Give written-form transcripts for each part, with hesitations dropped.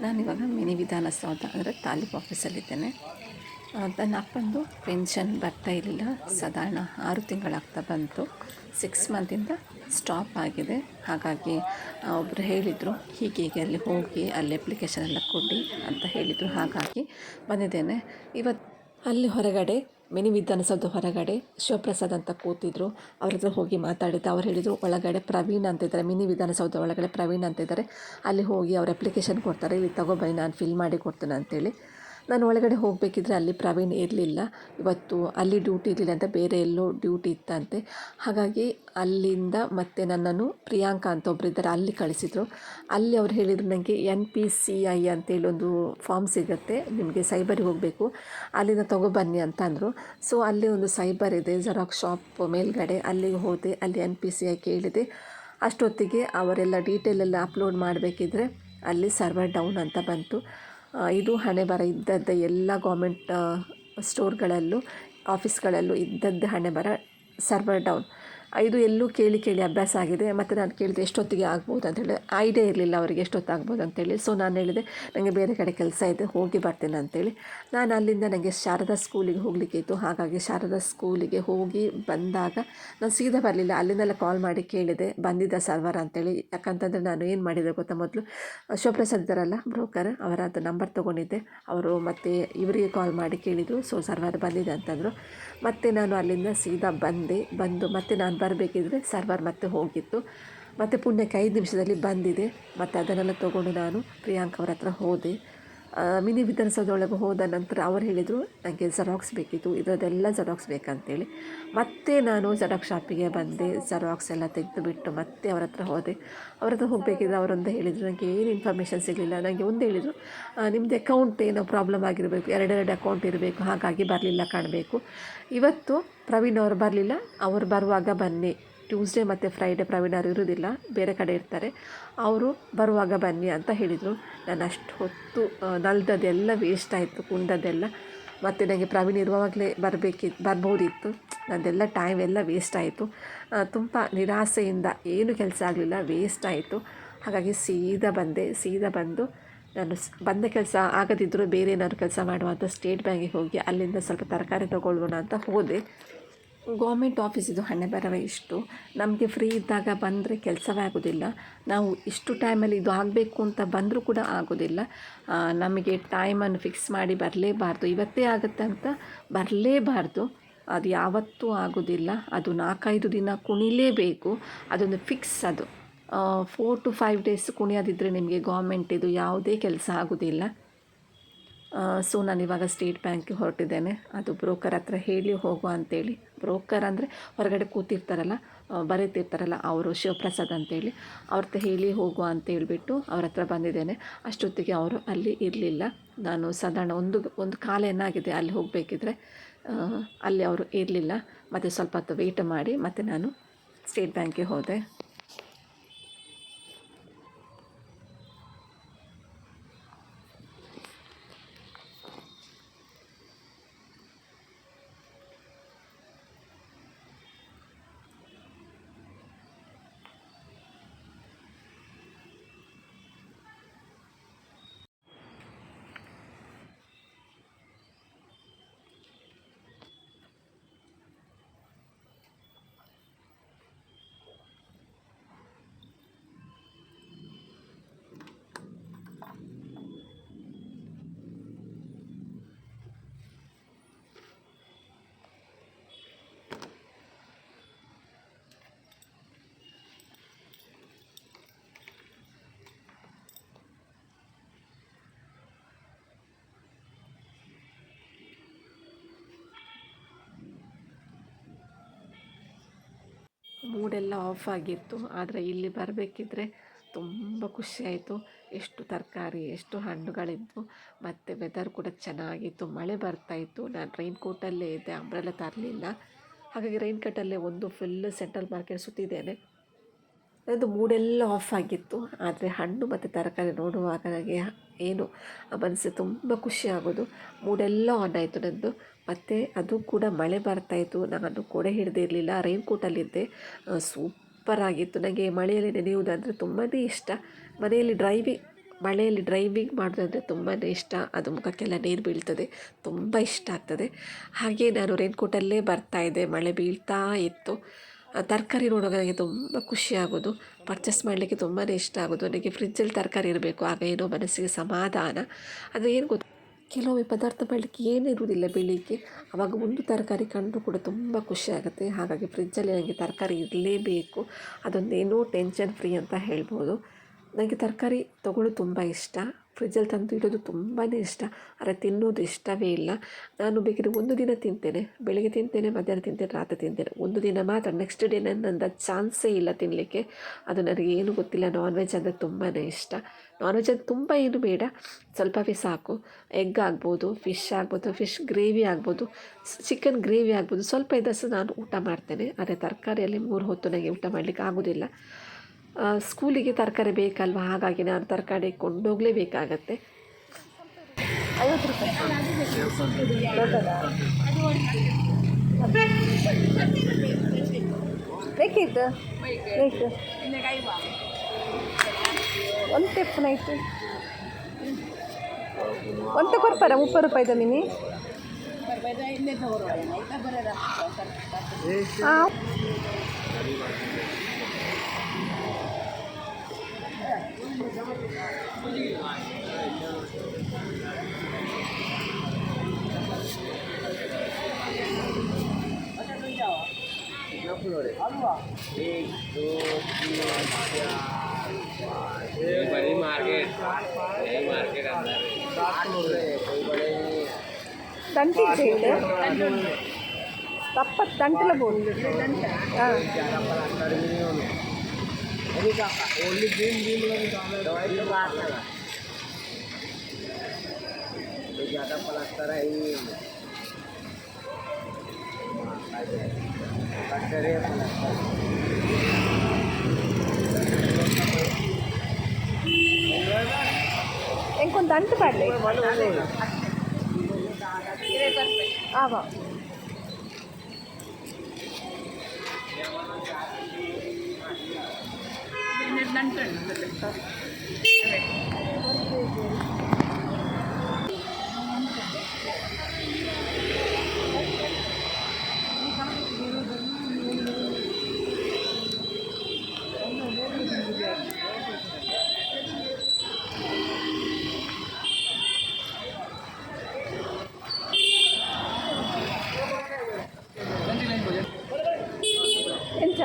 ನಾನಿವಾಗ ಮಿನಿ ವಿಧಾನಸೌಧ ಅಂದರೆ ತಾಲೂಕು ಆಫೀಸಲ್ಲಿದ್ದೇನೆ. ನನ್ನ ಅಪ್ಪಂದು ಪೆನ್ಷನ್ ಬರ್ತಾ ಇರಲಿಲ್ಲ, ಸಾಧಾರಣ 6 ತಿಂಗಳಾಗ್ತಾ ಬಂತು. 6 ಮಂತಿಂದ ಸ್ಟಾಪ್ ಆಗಿದೆ. ಹಾಗಾಗಿ ಒಬ್ಬರು ಹೇಳಿದರು, ಹೀಗೆ ಅಲ್ಲಿ ಹೋಗಿ ಅಲ್ಲಿ ಅಪ್ಲಿಕೇಶನ್ ಎಲ್ಲ ಕೊಡಿ ಅಂತ ಹೇಳಿದರು. ಹಾಗಾಗಿ ಬಂದಿದ್ದೇನೆ. ಇವತ್ತು ಅಲ್ಲಿ ಹೊರಗಡೆ ಮಿನಿ ವಿಧಾನಸೌಧ ಹೊರಗಡೆ ಶಿವಪ್ರಸಾದ್ ಅಂತ ಕೂತಿದ್ರು. ಅವ್ರ ಹತ್ರ ಹೋಗಿ ಮಾತಾಡಿದ್ದೆ. ಅವ್ರು ಹೇಳಿದರು, ಒಳಗಡೆ ಪ್ರವೀಣ್ ಅಂತಿದ್ದಾರೆ, ಮಿನಿ ವಿಧಾನಸೌಧ ಒಳಗಡೆ ಪ್ರವೀಣ್ ಅಂತಿದ್ದಾರೆ, ಅಲ್ಲಿ ಹೋಗಿ ಅವ್ರು ಅಪ್ಲಿಕೇಶನ್ ಕೊಡ್ತಾರೆ, ಇಲ್ಲಿ ತಗೊಬನ್ನಿ ನಾನು ಫಿಲ್ ಮಾಡಿ ಕೊಡ್ತೇನೆ ಅಂತೇಳಿ. ನಾನು ಒಳಗಡೆ ಹೋಗಬೇಕಿದ್ರೆ ಅಲ್ಲಿ ಪ್ರವೀಣ್ ಇರಲಿಲ್ಲ. ಇವತ್ತು ಅಲ್ಲಿ ಡ್ಯೂಟಿ ಇರಲಿಲ್ಲ ಅಂತ ಬೇರೆ ಎಲ್ಲೋ ಡ್ಯೂಟಿ ಇತ್ತಂತೆ. ಹಾಗಾಗಿ ಅಲ್ಲಿಂದ ಮತ್ತೆ ನನ್ನನ್ನು ಪ್ರಿಯಾಂಕಾ ಅಂತ ಒಬ್ಬರಿದ್ದಾರೆ, ಅಲ್ಲಿ ಕಳಿಸಿದರು. ಅಲ್ಲಿ ಅವ್ರು ಹೇಳಿದರು, ನನಗೆ NPCI ಅಂತೇಳಿ ಒಂದು ಫಾರ್ಮ್ ಸಿಗುತ್ತೆ, ನಿಮಗೆ ಸೈಬರಿಗೆ ಹೋಗಬೇಕು, ಅಲ್ಲಿಂದ ತಗೊಬನ್ನಿ ಅಂತ ಅಂದರು. ಸೊ ಅಲ್ಲಿ ಒಂದು ಸೈಬರ್ ಇದೆ, ಜೆರಾಕ್ಸ್ ಶಾಪ್ ಮೇಲ್ಗಡೆ, ಅಲ್ಲಿಗೆ ಹೋದೆ. ಅಲ್ಲಿ NPCI ಕೇಳಿದೆ. ಅಷ್ಟೊತ್ತಿಗೆ ಅವರೆಲ್ಲ ಡೀಟೇಲೆಲ್ಲ ಅಪ್ಲೋಡ್ ಮಾಡಬೇಕಿದ್ರೆ ಅಲ್ಲಿ ಸರ್ವರ್ ಡೌನ್ ಅಂತ ಬಂತು. ಇದು ಹಣೆ ಬರ ಇದ್ದದ್ದೇ ಎಲ್ಲ ಗೌರ್ಮೆಂಟ್ ಸ್ಟೋರ್ಗಳಲ್ಲೂ ಆಫೀಸ್ಗಳಲ್ಲೂ ಇದ್ದದ್ದೇ ಹಣೆ ಬರ, ಸರ್ವರ್ ಡೌನ್. ಇದು ಎಲ್ಲೂ ಕೇಳಿ ಕೇಳಿ ಅಭ್ಯಾಸ ಆಗಿದೆ. ಮತ್ತು ನಾನು ಕೇಳಿದೆ ಎಷ್ಟೊತ್ತಿಗೆ ಆಗ್ಬೋದು ಅಂತೇಳಿ, ಐಡಿಯಾ ಇರಲಿಲ್ಲ ಅವರಿಗೆ ಎಷ್ಟೊತ್ತಾಗ್ಬೋದು ಅಂತೇಳಿ. ಸೊ ನಾನು ಹೇಳಿದೆ ನನಗೆ ಬೇರೆ ಕಡೆ ಕೆಲಸ ಇದೆ, ಹೋಗಿ ಬರ್ತೀನಿ ಅಂತೇಳಿ. ನಾನು ಅಲ್ಲಿಂದ ನನಗೆ ಶಾರದಾ ಸ್ಕೂಲಿಗೆ ಹೋಗಲಿಕ್ಕೆ ಇತ್ತು. ಹಾಗಾಗಿ ಶಾರದಾ ಸ್ಕೂಲಿಗೆ ಹೋಗಿ ಬಂದಾಗ ನಾನು ಸೀದಾ ಬರಲಿಲ್ಲ, ಅಲ್ಲಿಂದೆಲ್ಲ ಕಾಲ್ ಮಾಡಿ ಕೇಳಿದೆ ಬಂದಿದ್ದ ಸರ್ವರ್ ಅಂತೇಳಿ. ಯಾಕಂತಂದರೆ ನಾನು ಏನು ಮಾಡಿದೆ ಗೊತ್ತಾ, ಮೊದಲು ಶಿವಪ್ರಸಾದ್ ಇದ್ದಾರಲ್ಲ ಬ್ರೋಕರ್, ಅವರದ್ದು ನಂಬರ್ ತೊಗೊಂಡಿದ್ದೆ. ಅವರು ಮತ್ತು ಇವರಿಗೆ ಕಾಲ್ ಮಾಡಿ ಕೇಳಿದರು. ಸೊ ಸರ್ವರ್ ಬಂದಿದೆ ಅಂತಂದರು. ಮತ್ತು ನಾನು ಅಲ್ಲಿಂದ ಸೀದಾ ಬಂದು ಮತ್ತೆ ನಾನು ಬರಬೇಕಿದ್ರೆ ಸರ್ವರ್ ಮತ್ತೆ ಹೋಗಿತ್ತು. ಮತ್ತು ಪುಣ್ಯಕ್ಕೆ 5 ನಿಮಿಷದಲ್ಲಿ ಬಂದಿದೆ. ಮತ್ತು ಅದನ್ನೆಲ್ಲ ತೊಗೊಂಡು ನಾನು ಪ್ರಿಯಾಂಕ್ ಅವ್ರ ಹತ್ರ ಹೋದೆ. ಮಿನಿ ವಿಧಾನಸೌಧದೊಳಗೆ ಹೋದ ನಂತರ ಅವ್ರು ಹೇಳಿದರು ನನಗೆ ಜೆರಾಕ್ಸ್ ಬೇಕಿತ್ತು, ಇದರದ್ದೆಲ್ಲ ಜೆರಾಕ್ಸ್ ಬೇಕಂತೇಳಿ. ಮತ್ತೆ ನಾನು ಜೆರಾಕ್ಸ್ ಶಾಪಿಗೆ ಬಂದೆ. ಜೆರಾಕ್ಸ್ ಎಲ್ಲ ತೆಗೆದುಬಿಟ್ಟು ಮತ್ತೆ ಅವ್ರ ಹತ್ರ ಹೋದೆ. ಅವ್ರ ಹತ್ರ ಹೋಗಬೇಕಿದ್ರೆ ಅವರೊಂದು ಹೇಳಿದರು, ನನಗೆ ಏನು ಇನ್ಫಾರ್ಮೇಷನ್ ಸಿಗಲಿಲ್ಲ. ನನಗೆ ಒಂದು ಹೇಳಿದರು, ನಿಮ್ಮದು ಅಕೌಂಟ್ ಏನೋ ಪ್ರಾಬ್ಲಮ್ ಆಗಿರಬೇಕು, 2 ಅಕೌಂಟ್ ಇರಬೇಕು, ಹಾಗಾಗಿ ಬರಲಿಲ್ಲ ಕಾಣಬೇಕು. ಇವತ್ತು ಪ್ರವೀಣ್ ಅವರು ಬರಲಿಲ್ಲ, ಅವರು ಬರುವಾಗ ಬನ್ನಿ. ಟ್ಯೂಸ್ಡೇ ಮತ್ತು ಫ್ರೈಡೇ ಪ್ರವೀಣ್ ಅವರು ಇರೋದಿಲ್ಲ, ಬೇರೆ ಕಡೆ ಇರ್ತಾರೆ, ಅವರು ಬರುವಾಗ ಬನ್ನಿ ಅಂತ ಹೇಳಿದರು. ನಾನು ಅಷ್ಟು ಹೊತ್ತು ನಲ್ದದ್ದೆಲ್ಲ ವೇಸ್ಟ್ ಆಯಿತು, ಕುಂಡದ್ದೆಲ್ಲ. ಮತ್ತು ನನಗೆ ಪ್ರವೀಣ್ ಇರುವಾಗಲೇ ಬರ್ಬೋದಿತ್ತು. ನನ್ನದೆಲ್ಲ ಟೈಮ್ ಎಲ್ಲ ವೇಸ್ಟ್ ಆಯಿತು. ತುಂಬ ನಿರಾಸೆಯಿಂದ ಏನು ಕೆಲಸ ಆಗಲಿಲ್ಲ, ವೇಸ್ಟ್ ಆಯಿತು. ಹಾಗಾಗಿ ಸೀದಾ ಬಂದು ನಾನು ಬಂದ ಕೆಲಸ ಆಗದಿದ್ದರೂ ಬೇರೆ ಏನಾದ್ರು ಕೆಲಸ ಮಾಡುವಂಥ ಸ್ಟೇಟ್ ಬ್ಯಾಂಕಿಗೆ ಹೋಗಿ ಅಲ್ಲಿಂದ ಸ್ವಲ್ಪ ತರಕಾರಿ ತೊಗೊಳ್ಬೋಣ ಅಂತ ಹೋದೆ. ಗೌರ್ಮೆಂಟ್ ಆಫೀಸಿದು ಹಣೆ ಬರವೇ ಇಷ್ಟು. ನಮಗೆ ಫ್ರೀ ಇದ್ದಾಗ ಬಂದರೆ ಕೆಲಸವೇ ಆಗೋದಿಲ್ಲ. ನಾವು ಇಷ್ಟು ಟೈಮಲ್ಲಿ ಇದು ಆಗಬೇಕು ಅಂತ ಬಂದರೂ ಕೂಡ ಆಗೋದಿಲ್ಲ. ನಮಗೆ ಟೈಮನ್ನು ಫಿಕ್ಸ್ ಮಾಡಿ ಬರಲೇಬಾರ್ದು, ಇವತ್ತೇ ಆಗುತ್ತೆ ಅಂತ ಬರಲೇಬಾರ್ದು. ಅದು ಯಾವತ್ತೂ ಆಗೋದಿಲ್ಲ. ಅದು 4-5 ದಿನ ಕುಣಿಲೇಬೇಕು, ಅದೊಂದು ಫಿಕ್ಸ್. ಅದು 4 to 5 ಡೇಸ್ ಕುಣಿಯೋದಿದ್ದರೆ ನಿಮಗೆ ಗೌರ್ಮೆಂಟಿದು ಯಾವುದೇ ಕೆಲಸ ಆಗೋದಿಲ್ಲ. ಸೊ ನಾನಿವಾಗ ಸ್ಟೇಟ್ ಬ್ಯಾಂಕಿಗೆ ಹೊರಟಿದ್ದೇನೆ. ಅದು ಬ್ರೋಕರ್ ಹತ್ರ ಹೇಳಿ ಹೋಗುವ ಅಂತೇಳಿ. ಬ್ರೋಕರ್ ಅಂದರೆ ಹೊರಗಡೆ ಕೂತಿರ್ತಾರಲ್ಲ, ಬರೀತಿರ್ತಾರಲ್ಲ, ಅವರು ಶಿವಪ್ರಸಾದ್ ಅಂತೇಳಿ, ಅವ್ರ ಹತ್ರ ಹೇಳಿ ಹೋಗುವ ಅಂತೇಳಿಬಿಟ್ಟು ಅವ್ರ ಹತ್ರ ಬಂದಿದ್ದೇನೆ. ಅಷ್ಟೊತ್ತಿಗೆ ಅವರು ಅಲ್ಲಿ ಇರಲಿಲ್ಲ. ನಾನು ಸಾಧಾರಣ ಒಂದು ಕಾಲ ಏನಾಗಿದೆ ಅಲ್ಲಿ ಹೋಗಬೇಕಿದ್ರೆ, ಅಲ್ಲಿ ಅವರು ಇರಲಿಲ್ಲ. ಮತ್ತು ಸ್ವಲ್ಪ ಹೊತ್ತು ವೆಯ್ಟ್ ಮಾಡಿ ಮತ್ತು ನಾನು ಸ್ಟೇಟ್ ಬ್ಯಾಂಕಿಗೆ ಹೋದೆ. ಮೂಡೆಲ್ಲ ಆಫ್ ಆಗಿತ್ತು. ಆದರೆ ಇಲ್ಲಿ ಬರಬೇಕಿದ್ರೆ ತುಂಬ ಖುಷಿಯಾಯಿತು. ಎಷ್ಟು ತರಕಾರಿ, ಎಷ್ಟು ಹಣ್ಣುಗಳಿದ್ವು, ಮತ್ತು ವೆದರ್ ಕೂಡ ಚೆನ್ನಾಗಿತ್ತು, ಮಳೆ ಬರ್ತಾಯಿತ್ತು. ನಾನು ರೈನ್ಕೋಟಲ್ಲೇ ಇದ್ದೆ, ಅಂಬ್ರೆಲ್ಲ ತರಲಿಲ್ಲ. ಹಾಗಾಗಿ ರೈನ್ಕೋಟಲ್ಲೇ ಫುಲ್ ಸೆಂಟ್ರಲ್ ಮಾರ್ಕೆಟ್ ಸುತ್ತಿದ್ದೇನೆ. ನನ್ನದು ಮೂಡೆಲ್ಲ ಆಫ್ ಆಗಿತ್ತು. ಆದರೆ ಹಣ್ಣು ಮತ್ತು ತರಕಾರಿ ನೋಡುವಾಗ ನನಗೆ ಏನು ಮನಸ್ಸು ತುಂಬ ಖುಷಿಯಾಗೋದು. ಮೂಡೆಲ್ಲ ಆನ್ ಆಯಿತು ನನ್ನದು. ಮತ್ತು ಅದು ಕೂಡ ಮಳೆ ಬರ್ತಾಯಿತ್ತು. ನಾನು ಕೊಡೆ ಹಿಡಿದಿರಲಿಲ್ಲ, ರೈನ್ಕೋಟಲ್ಲಿದ್ದೆ. ಸೂಪರಾಗಿತ್ತು. ನನಗೆ ಮಳೆಯಲ್ಲಿ ನೆನೆಯುವುದಂದರೆ ತುಂಬಾ ಇಷ್ಟ. ಮಳೆಯಲ್ಲಿ ಡ್ರೈವಿಂಗ್ ಮಾಡೋದಂದರೆ ತುಂಬಾ ಇಷ್ಟ. ಅದು ಮುಖಕ್ಕೆಲ್ಲ ನೀರು ಬೀಳ್ತದೆ, ತುಂಬ ಇಷ್ಟ ಆಗ್ತದೆ. ಹಾಗೆ ನಾನು ರೈನ್ಕೋಟಲ್ಲೇ ಬರ್ತಾಯಿದ್ದೆ, ಮಳೆ ಬೀಳ್ತಾ ಇತ್ತು. ತರಕಾರಿ ನೋಡುವಾಗ ನನಗೆ ತುಂಬ ಖುಷಿಯಾಗೋದು, ಪರ್ಚೇಸ್ ಮಾಡಲಿಕ್ಕೆ ತುಂಬಾ ಇಷ್ಟ ಆಗೋದು. ನನಗೆ ಫ್ರಿಜ್ಜಲ್ಲಿ ತರಕಾರಿ ಇರಬೇಕು, ಆಗ ಏನೋ ಮನಸ್ಸಿಗೆ ಸಮಾಧಾನ. ಅದು ಏನು ಗೊತ್ತು, ಕೆಲವೊಮ್ಮೆ ಪದಾರ್ಥ ಮಾಡಲಿಕ್ಕೆ ಏನಿರುವುದಿಲ್ಲ ಬೆಳಿಗ್ಗೆ, ಆವಾಗ ಒಂದು ತರಕಾರಿ ಕಂಡರೂ ಕೂಡ ತುಂಬ ಖುಷಿಯಾಗುತ್ತೆ. ಹಾಗಾಗಿ ಫ್ರಿಜ್ಜಲ್ಲಿ ನನಗೆ ತರಕಾರಿ ಇರಲೇಬೇಕು. ಅದೊಂದೇನೋ ಟೆನ್ಷನ್ ಫ್ರೀ ಅಂತ ಹೇಳ್ಬೋದು. ನನಗೆ ತರಕಾರಿ ತೊಗೊಳ್ಳೋದು ತುಂಬ ಇಷ್ಟ. ಫ್ರಿಜ್ಜಲ್ಲಿ ತಂದು ಇಡೋದು ತುಂಬಾ ಇಷ್ಟ. ಆದರೆ ತಿನ್ನೋದು ಇಷ್ಟವೇ ಇಲ್ಲ. ನಾನು ಬೇಕಿದ್ರೆ ಒಂದು ದಿನ ತಿಂತೇನೆ, ಬೆಳಗ್ಗೆ ತಿಂತೇನೆ, ಮಧ್ಯಾಹ್ನ ತಿಂತೇನೆ, ರಾತ್ರಿ ತಿಂತೇನೆ. ಒಂದು ದಿನ ಮಾತ್ರ, ನೆಕ್ಸ್ಟ್ ಡೇ ನನ್ನದು ಚಾನ್ಸೇ ಇಲ್ಲ ತಿನ್ನಲಿಕ್ಕೆ. ಅದು ನನಗೆ ಏನು ಗೊತ್ತಿಲ್ಲ. ನಾನ್ ವೆಜ್ ಅಂದರೆ ತುಂಬಾ ಇಷ್ಟ. ನಾನ್ ವೆಜ್ ಅದು ತುಂಬ ಏನು ಬೇಡ, ಸ್ವಲ್ಪವೇ ಸಾಕು. ಎಗ್ ಆಗ್ಬೋದು, ಫಿಶ್ ಆಗ್ಬೋದು, ಫಿಶ್ ಗ್ರೇವಿ ಆಗ್ಬೋದು, ಚಿಕನ್ ಗ್ರೇವಿ ಆಗ್ಬೋದು, ಸ್ವಲ್ಪ ಇದಷ್ಟು ನಾನು ಊಟ ಮಾಡ್ತೇನೆ. ಆದರೆ ತರಕಾರಿಯಲ್ಲಿ 3 ಹೊತ್ತು ನನಗೆ ಊಟ ಮಾಡಲಿಕ್ಕೆ ಆಗೋದಿಲ್ಲ. ಸ್ಕೂಲಿಗೆ ತರಕಾರಿ ಬೇಕಲ್ವ, ಹಾಗಾಗಿ ನಾನು ತರಕಾರಿ ಕೊಂಡೋಗಲೇಬೇಕಾಗತ್ತೆ. 50 ರೂಪಾಯಿ ದೊಡ್ಡದಾ? ಬೇಕಿತ್ತು ಬೇಕು ಒಂದು ಟೆಪ್ಪನ ಇತ್ತು ಒಂದು ಕೊಡ್ಪಾರ 30 ರೂಪಾಯಿದ ಮಿನಿ ಹಾಂ बड़ी मार्केट अंदर ದಂಟಿ ಇದೆ ತಪ್ಪ ದಂಟಲ ಬೋಲ್ ಹಾಂ ओनली ग्रीन दवाई तो बात लगा तो ज़्यादा प्लास्टर है ही प्लास्टर है ఇంకొంత దంటు పడలే ఆవా ಎಂತ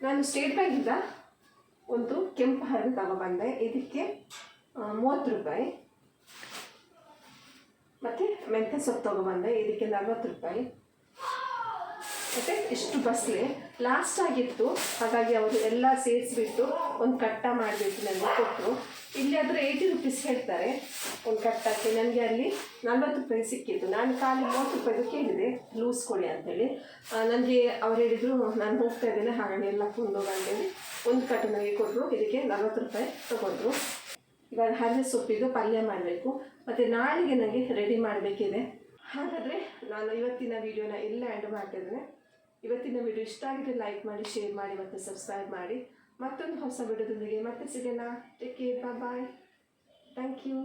ನಾನು ಸ್ಟೇಟ್ ಬ್ಯಾಂಕಿಂದ ಒಂದು ಕೆಂಪು ಹರಳು ತಗೊಬಂದೆ. ಇದಕ್ಕೆ 30 ರೂಪಾಯಿ. ಮತ್ತು ಮೆಂತ್ಯ ಸೊಪ್ಪು ತೊಗೊಬಂದೆ. ಇದಕ್ಕೆ 40 ರೂಪಾಯಿ. ಮತ್ತು ಇಷ್ಟು ಬಸ್ಲೆ ಲಾಸ್ಟ್ ಆಗಿತ್ತು, ಹಾಗಾಗಿ ಅವರು ಎಲ್ಲ ಸೇರಿಸ್ಬಿಟ್ಟು ಒಂದು ಕಟ್ಟ ಮಾಡಿಬಿಟ್ಟು ನನಗೆ ಕೊಟ್ಟರು. ಇಲ್ಲಿ ಆದರೆ 80 ರುಪೀಸ್ ಹೇಳ್ತಾರೆ ಒಂದು ಕಟ್ಟಕ್ಕೆ. ನನಗೆ ಅಲ್ಲಿ 40 ರೂಪಾಯಿ ಸಿಕ್ಕಿತ್ತು. ನಾನು ಖಾಲಿ 30 ರೂಪಾಯಿದು ಕೇಳಿದೆ ಲೂಸ್ ಕೊಡಿ ಅಂತೇಳಿ. ನನಗೆ ಅವ್ರು ಹೇಳಿದರು ನಾನು ಹೋಗ್ತಾ ಇದ್ದೇನೆ, ಹಾಗಾಗಿ ಎಲ್ಲ ಕೊಂಡೋಗಂತೇಳಿ ಒಂದು ಕಟ್ಟು ನನಗೆ ಕೊಟ್ಟರು. ಇದಕ್ಕೆ 40 ರೂಪಾಯಿ ತೊಗೊಂಡ್ರು. ಇವಾಗ ಹರಳೆ ಸೊಪ್ಪಿದು ಪಲ್ಯ ಮಾಡಬೇಕು, ಮತ್ತು ನಾಳೆಗೆ ನನಗೆ ರೆಡಿ ಮಾಡಬೇಕಿದೆ. ಹಾಗಾದರೆ ನಾನು ಇವತ್ತಿನ ವೀಡಿಯೋನ ಎಲ್ಲ ಎಂಡ್ ಮಾಡ್ತಿದ್ದೇನೆ. ಇವತ್ತಿನ ವಿಡಿಯೋ ಇಷ್ಟ ಆಗಿದ್ರೆ ಲೈಕ್ ಮಾಡಿ, ಶೇರ್ ಮಾಡಿ ಮತ್ತು ಸಬ್ಸ್ಕ್ರೈಬ್ ಮಾಡಿ. ಮತ್ತೊಂದು ಹೊಸ ವಿಡಿಯೋದೊಂದಿಗೆ ಮತ್ತೆ ಸಿಗೋಣ. Take care, bye. Thank you.